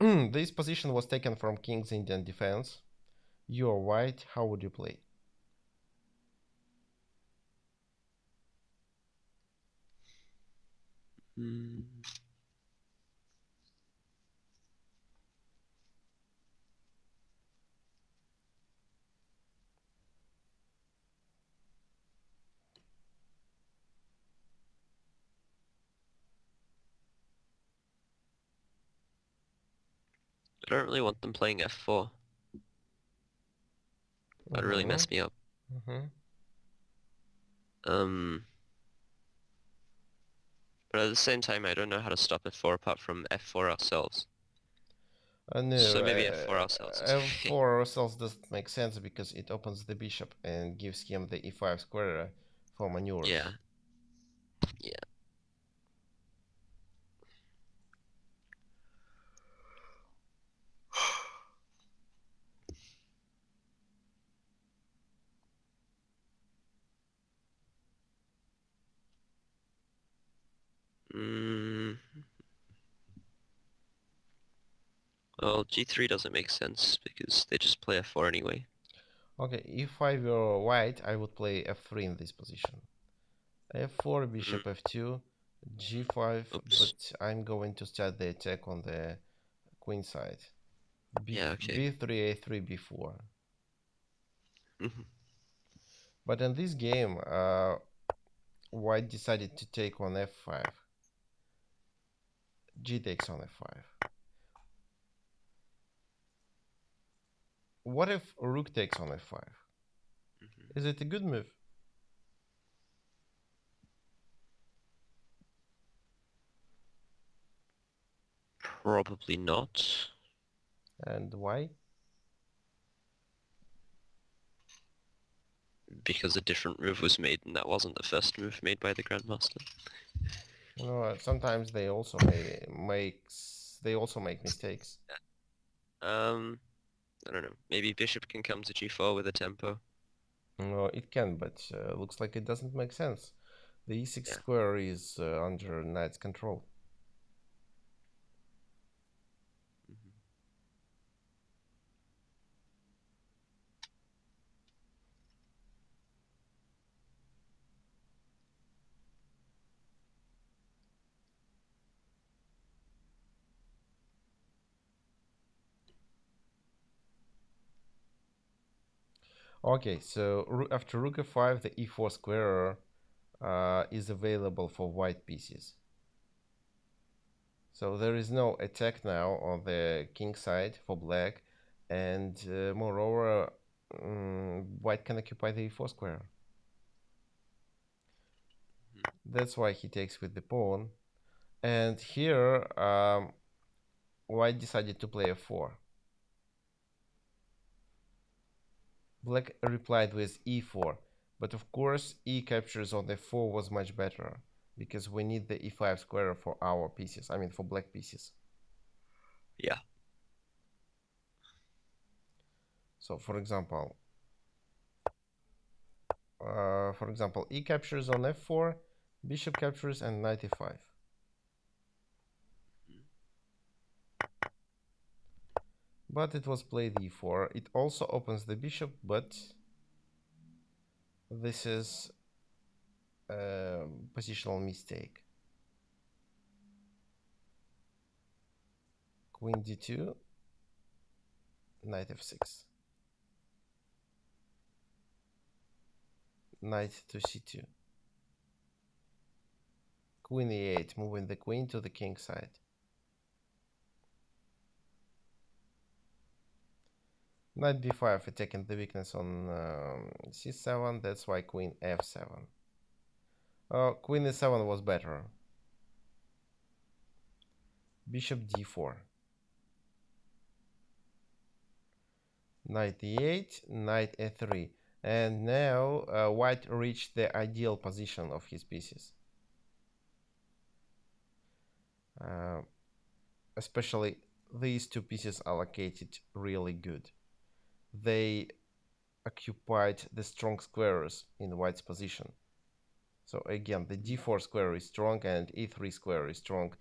This position was taken from King's Indian defense. You are white. How would you play? Mm. I don't really want them playing f4. That'd really mess me up. Um, but at the same time, I don't know how to stop f4 apart from f4 ourselves. No, So maybe f4 ourselves is okay. f4 ourselves doesn't make sense because it opens the bishop and gives him the e5 square for maneuvers. Yeah. Yeah. Mm. Well, g3 doesn't make sense because they just play f4 anyway. Okay, if I were white, I would play f3 in this position. f4, bishop f2, g5, Oops. but I'm going to start the attack on the queen side. Yeah, okay. b3, a3, b4. Mhm. But in this game, white decided to take on f5. G takes on f5. What if rook takes on f5? Is it a good move? Probably not. And why? Because a different move was made, and that wasn't the first move made by the Grandmaster. No, sometimes they also make mistakes. I don't know. Maybe bishop can come to g4 with a tempo. No, it can, but looks like it doesn't make sense. The e6 Yeah. square is under knight's control. Okay, so after rook f5, the e4 square is available for white pieces. So there is no attack now on the king side for black, and moreover, white can occupy the e4 square. That's why he takes with the pawn. And here, white decided to play f4. Black replied with e4, but of course e captures on f4 was much better, because we need the e5 square for our pieces, I mean for black pieces. Yeah. So for example, e captures on f4, bishop captures, and knight e5. But it was played e4. It also opens the bishop, but this is a positional mistake. Queen d2, knight f6, knight to c2, queen e8, moving the queen to the king side. Knight b5, attacking the weakness on c7, that's why queen f7. Queen e7 was better. Bishop d4. Knight e8, knight e3. And now white reached the ideal position of his pieces. Especially these two pieces are located really good. They occupied the strong squares in white's position. So again, the d4 square is strong and e3 square is strong.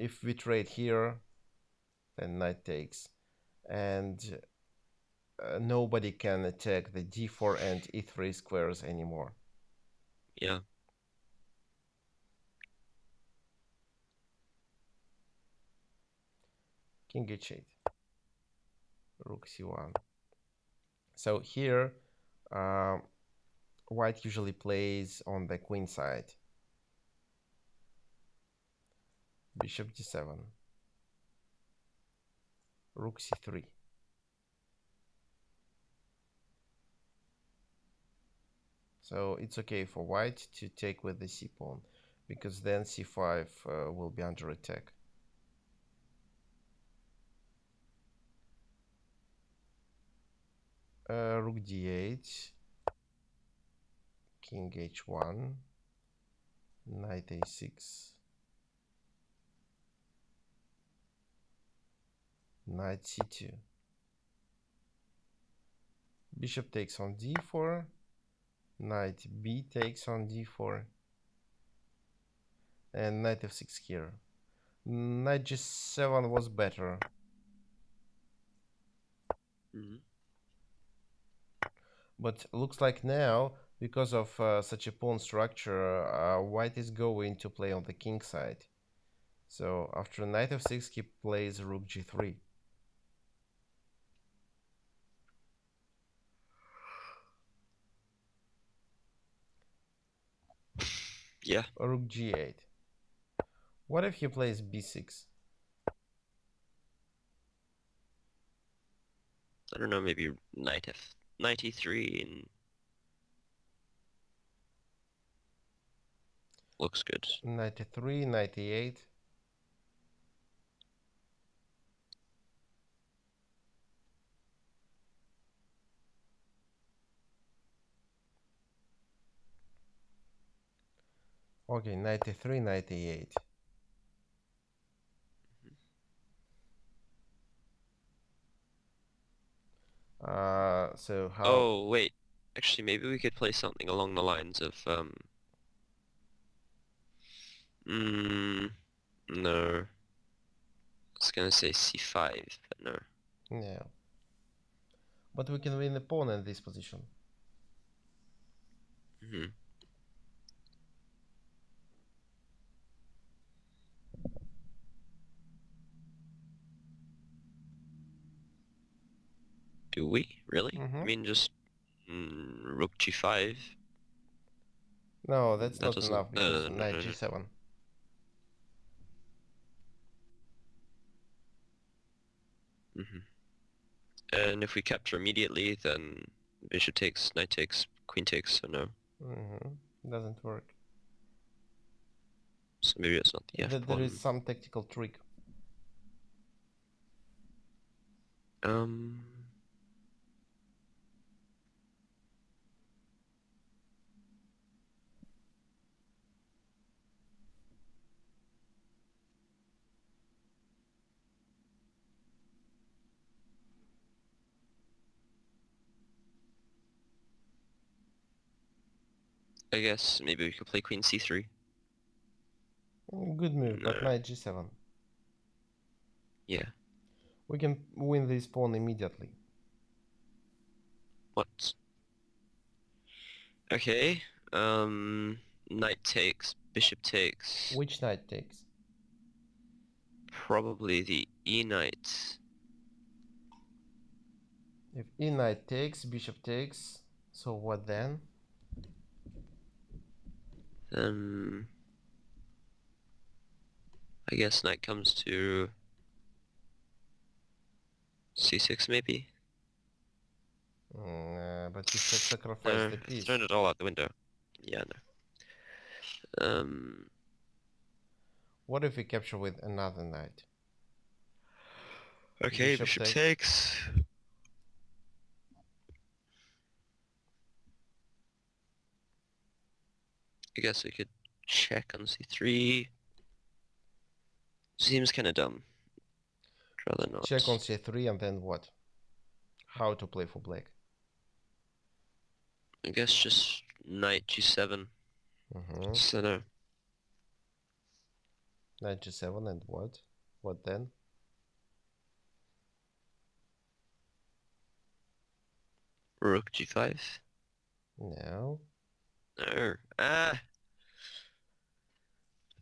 if we trade here, then knight takes, and nobody can attack the d4 and e3 squares anymore. Yeah. King h8, rook c1. So here, white usually plays on the queen side. Bishop d7, rook c3. So it's okay for white to take with the c pawn, because then c5 will be under attack. Rook d8, king h1, knight a6, knight c2. Bishop takes on d4, knight b takes on d4, and knight f6 here. Knight g7 was better. But looks like now, because of such a pawn structure, white is going to play on the king side. So after knight f6, he plays rook g3. Yeah. Rook g8. What if he plays b6? I don't know, maybe knight e3 and looks good. Knight e3, knight e8. Okay, knight e3, knight e8. So how? Oh, wait. Actually, maybe we could play something along the lines of, no. I was gonna say c5, but no. Yeah. But we can win the pawn in this position. Do we? Really? Mm-hmm. I mean, just rook g5. No, that's That not doesn't... enough, No, because no, no, knight no, no. g7. And if we capture immediately, then bishop takes, knight takes, queen takes, so no. Doesn't work. So maybe it's not the There is f-pawn. some tactical trick. I guess maybe we could play queen c3. Good move, but No. knight g7. Yeah. We can win this pawn immediately. What? Okay. Knight takes, bishop takes. Which knight takes? Probably the e knight. If e knight takes, bishop takes, so what then? Then I guess knight comes to c6 maybe. But you sacrifice No, the it's piece. thrown it all out the window. Yeah, no. What if we capture with another knight? Okay, Bishop bishop takes. takes. I guess we could check on c3. Seems kind of dumb. Rather not. Check on c3 and then what? How to play for black? I guess just knight g7. So no. Knight g7 and what? What then? Rook g5. Now. No. Ah.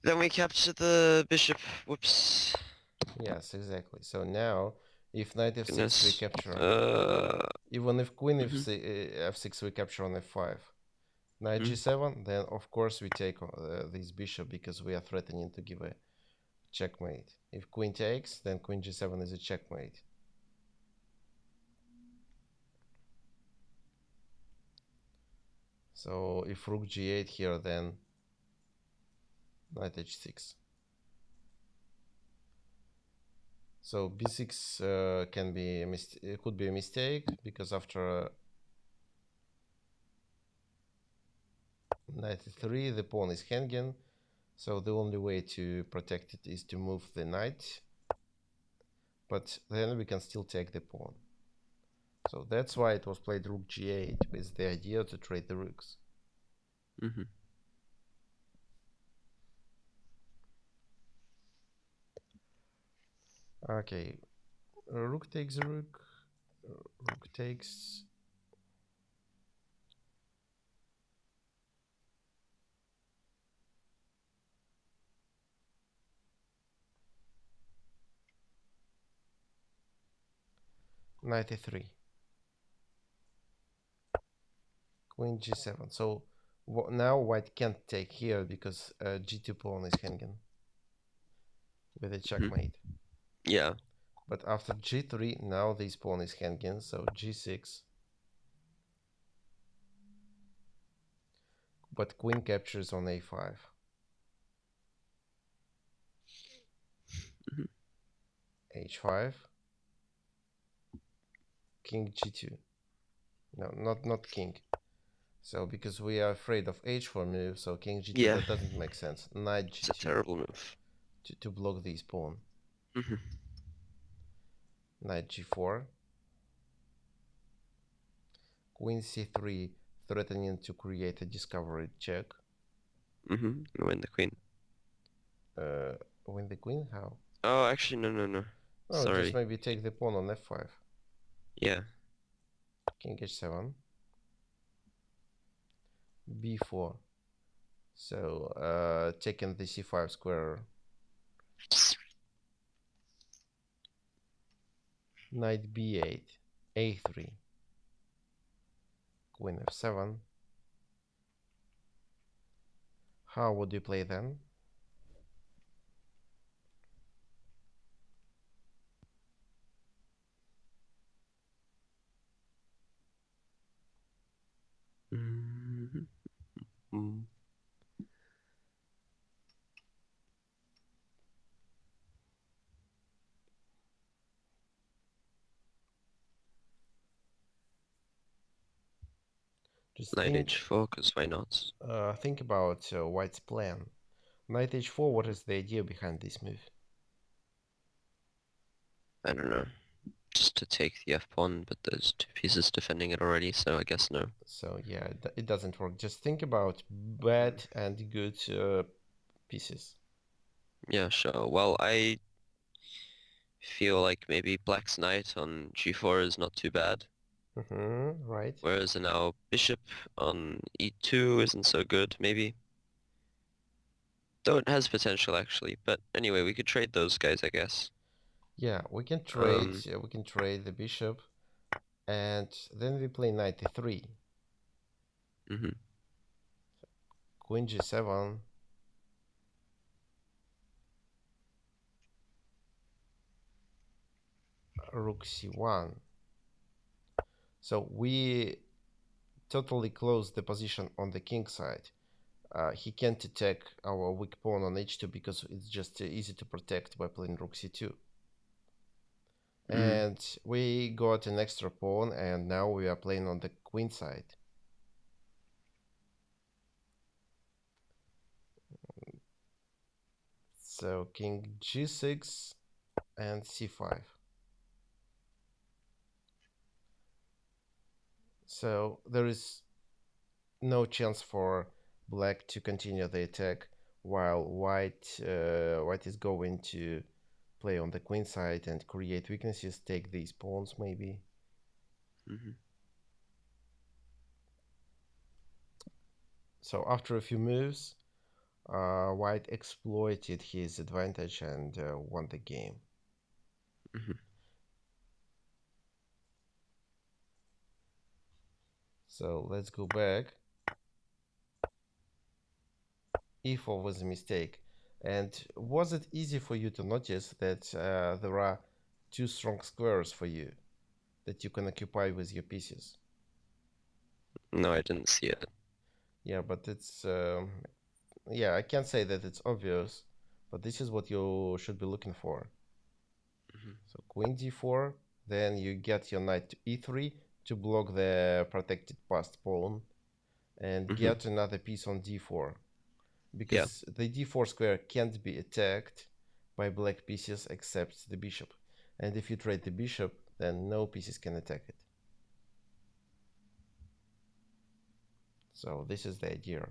Then we capture the bishop. Whoops. Yes, exactly. So now, if knight f6, we Goodness. capture. Uh. Even if queen Mhm. f6, we capture on f5. Knight Mhm. g7, then of course we take this bishop because we are threatening to give a checkmate. If queen takes, then queen g7 is a checkmate. So if rook g8 here, then knight h6. So b6 can be it could be a mistake because after knight 3 the pawn is hanging. So the only way to protect it is to move the knight, but then we can still take the pawn. So that's why it was played rook g8 with the idea to trade the rooks. Mhm. Okay, rook takes rook, rook takes. Knight e3, queen g7. So now white can't take here because g2 pawn is hanging with a Mhm. checkmate. Yeah. But after g3, now this pawn is hanging, so g6. But queen captures on a5. Mhm. h5, king g2. No, not king. So because we are afraid of h4 move, so king g2, Yeah. that doesn't make sense. Knight It's a g2 terrible move. to block this pawn. Mhm. Knight g4, queen c3, threatening to create a discovery check. Mhm. Win the queen. Uh, win the queen? How? Oh, actually, no, no, no. Oh, just Sorry. maybe take the pawn on f5. Yeah. King h7, b4. So taking the c5 square. Knight b8, a3, queen f7. How would you play then? Mhm. Mm. Just Knight h4, because why not? think about White's plan. Knight h4. What is the idea behind this move? I don't know. Just to take the f-pawn, but there's two pieces defending it already, so I guess no. So yeah, it doesn't work. Just think about bad and good pieces. Yeah, sure. Well, I feel like maybe black's knight on g4 is not too bad, Right. whereas now bishop on e2 isn't so good, maybe. Though it has potential, actually. But anyway, we could trade those guys, I guess. Yeah, we can trade. Um, We can trade the bishop, and then we play knight e3, mhm, queen g7, rook c1. So we totally close the position on the king side. He can't attack our weak pawn on h2 because it's just easy to protect by playing rook c2. mhm, And we got an extra pawn, and now we are playing on the queen side. So king g6 and c5. So there is no chance for black to continue the attack. while white is going to play on the queen side and create weaknesses, take these pawns maybe. Hmm. So after a few moves, white exploited his advantage and won the game. Hmm. So let's go back. E4 was a mistake. And was it easy for you to notice that there are two strong squares for you that you can occupy with your pieces? No, I didn't see it. Yeah, but it's yeah, I can't say that it's obvious, but this is what you should be looking for. Hmm. So queen d4, then you get your knight to e3 to block the protected passed pawn and Hmm. get another piece on d4 Yeah. because the d4 square can't be attacked by black pieces except the bishop. And if you trade the bishop, then no pieces can attack it. So this is the idea.